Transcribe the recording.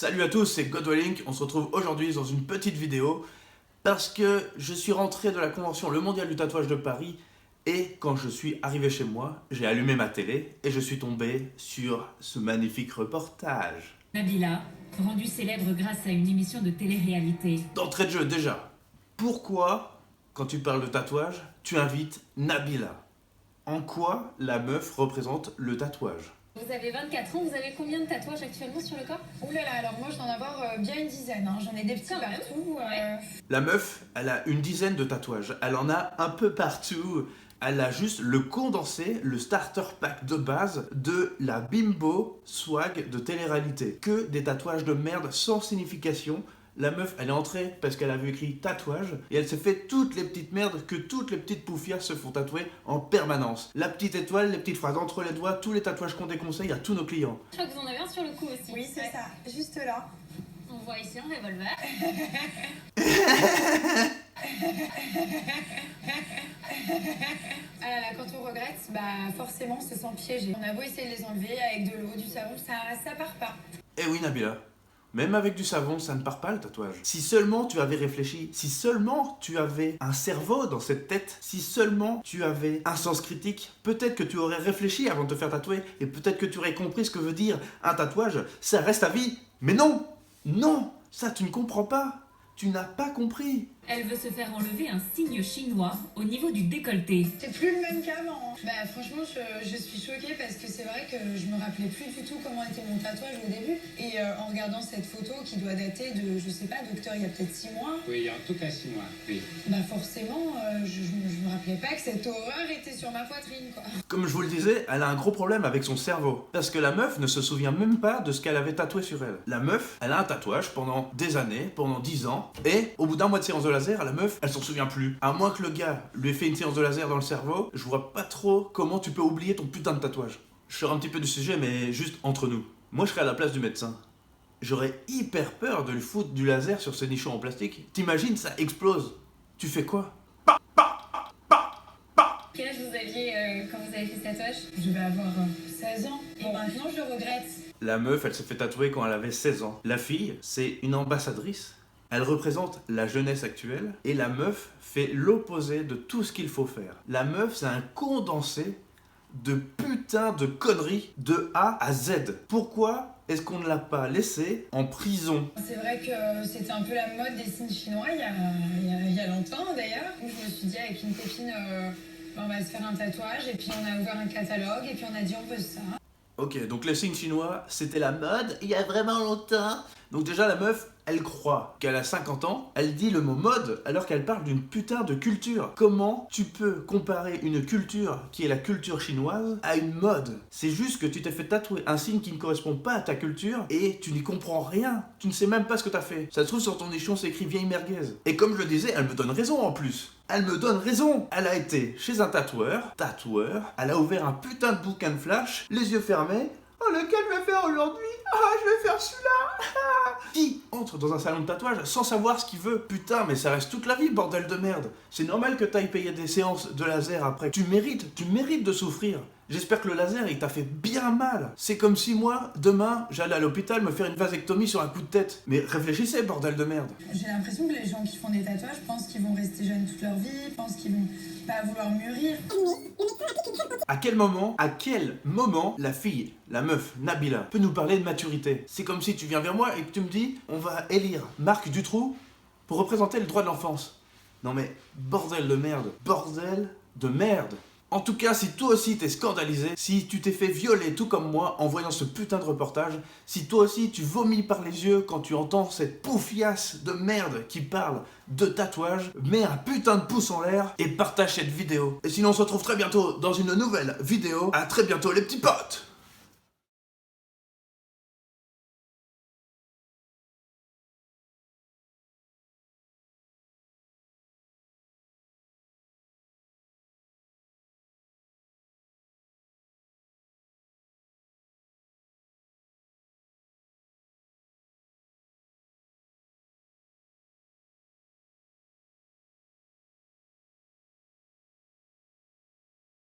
Salut à tous, c'est Godwellink. On se retrouve aujourd'hui dans une petite vidéo parce que je suis rentré de la convention Le Mondial du Tatouage de Paris et quand je suis arrivé chez moi, j'ai allumé ma télé et je suis tombé sur ce magnifique reportage. Nabila, rendue célèbre grâce à une émission de télé-réalité. D'entrée de jeu déjà, pourquoi quand tu parles de tatouage, tu invites Nabila? En quoi la meuf représente le tatouage? Vous avez 24 ans, vous avez combien de tatouages actuellement sur le corps? Ouh là là, alors moi je dois en avoir bien une dizaine, hein. J'en ai des petits Quand même. partout. La meuf, elle a une dizaine de tatouages. Elle en a un peu partout. Elle a juste le condensé, le starter pack de base de la Bimbo Swag de télé-réalité. Que des tatouages de merde sans signification. La meuf, elle est entrée parce qu'elle a vu écrit tatouage et elle s'est fait toutes les petites merdes que toutes les petites poufias se font tatouer en permanence. La petite étoile, les petites phrases entre les doigts, tous les tatouages qu'on déconseille à tous nos clients. Je crois que vous en avez un sur le cou aussi. Oui, c'est Ouais. ça, juste là. On voit ici un revolver. Ah là là, quand on regrette, bah forcément on se sent piégé. On a beau essayer de les enlever avec de l'eau, du savon, ça part pas. Eh oui Nabila, même avec du savon, ça ne part pas le tatouage. Si seulement tu avais réfléchi, si seulement tu avais un cerveau dans cette tête, si seulement tu avais un sens critique, peut-être que tu aurais réfléchi avant de te faire tatouer et peut-être que tu aurais compris ce que veut dire un tatouage, ça reste à vie. Mais non, non, ça tu ne comprends pas, tu n'as pas compris. Elle veut se faire enlever un signe chinois au niveau du décolleté. C'est plus le même qu'avant. Hein. Bah franchement, je suis choquée parce que c'est vrai que je me rappelais plus du tout comment était mon tatouage au début. Et en regardant cette photo qui doit dater de, je sais pas, docteur, il y a peut-être 6 mois. Oui, en tout cas 6 mois, oui. Bah forcément, je me rappelais pas que cette horreur était sur ma poitrine, quoi. Comme je vous le disais, elle a un gros problème avec son cerveau. Parce que la meuf ne se souvient même pas de ce qu'elle avait tatoué sur elle. La meuf, elle a un tatouage pendant des années, pendant 10 ans, et au bout d'un mois de séance de laser, la meuf, elle s'en souvient plus. À moins que le gars lui ait fait une séance de laser dans le cerveau, je vois pas trop comment tu peux oublier ton putain de tatouage. Je sors un petit peu du sujet, mais juste entre nous. Moi, je serais à la place du médecin. J'aurais hyper peur de lui foutre du laser sur ce nichon en plastique. T'imagines, ça explose. Tu fais quoi? Quel âge vous aviez quand vous avez fait ce tatouage? Je vais avoir 16 ans. Et maintenant, je regrette. La meuf, elle s'est fait tatouer quand elle avait 16 ans. La fille, c'est une ambassadrice. Elle représente la jeunesse actuelle et la meuf fait l'opposé de tout ce qu'il faut faire. La meuf, c'est un condensé de putain de conneries de A à Z. Pourquoi est-ce qu'on ne l'a pas laissé en prison? C'est vrai que c'était un peu la mode des signes chinois il y a longtemps d'ailleurs. Où je me suis dit avec une copine, on va se faire un tatouage et puis on a ouvert un catalogue et puis on a dit on veut ça. Ok, donc les signes chinois, c'était la mode il y a vraiment longtemps. Donc déjà la meuf, elle croit qu'elle a 50 ans, elle dit le mot mode alors qu'elle parle d'une putain de culture. Comment tu peux comparer une culture qui est la culture chinoise à une mode? C'est juste que tu t'es fait tatouer un signe qui ne correspond pas à ta culture et tu n'y comprends rien. Tu ne sais même pas ce que t'as fait. Ça se trouve sur ton nichon c'est écrit vieille merguez. Et comme je le disais, elle me donne raison en plus. Elle me donne raison. Elle a été chez un tatoueur, elle a ouvert un putain de bouquin de flash, les yeux fermés. Oh, lequel je vais faire aujourd'hui? Ah, je vais faire celui-là. Qui entre dans un salon de tatouage sans savoir ce qu'il veut? Putain, mais ça reste toute la vie, bordel de merde. C'est normal que t'ailles payer des séances de laser après. Tu mérites de souffrir. J'espère que le laser, il t'a fait bien mal. C'est comme si moi, demain, j'allais à l'hôpital me faire une vasectomie sur un coup de tête. Mais réfléchissez, bordel de merde. J'ai l'impression que les gens qui font des tatouages pensent qu'ils vont rester jeunes toute leur vie, pensent qu'ils vont pas vouloir mûrir. À quel moment la fille, la meuf, Nabila, peut nous parler de maturité? C'est comme si tu viens vers moi et que tu me dis on va élire Marc Dutroux pour représenter le droit de l'enfance. Non mais bordel de merde, bordel de merde. En tout cas, si toi aussi t'es scandalisé, si tu t'es fait violer tout comme moi en voyant ce putain de reportage, si toi aussi tu vomis par les yeux quand tu entends cette poufiasse de merde qui parle de tatouage, mets un putain de pouce en l'air et partage cette vidéo. Et sinon on se retrouve très bientôt dans une nouvelle vidéo. À très bientôt les petits potes!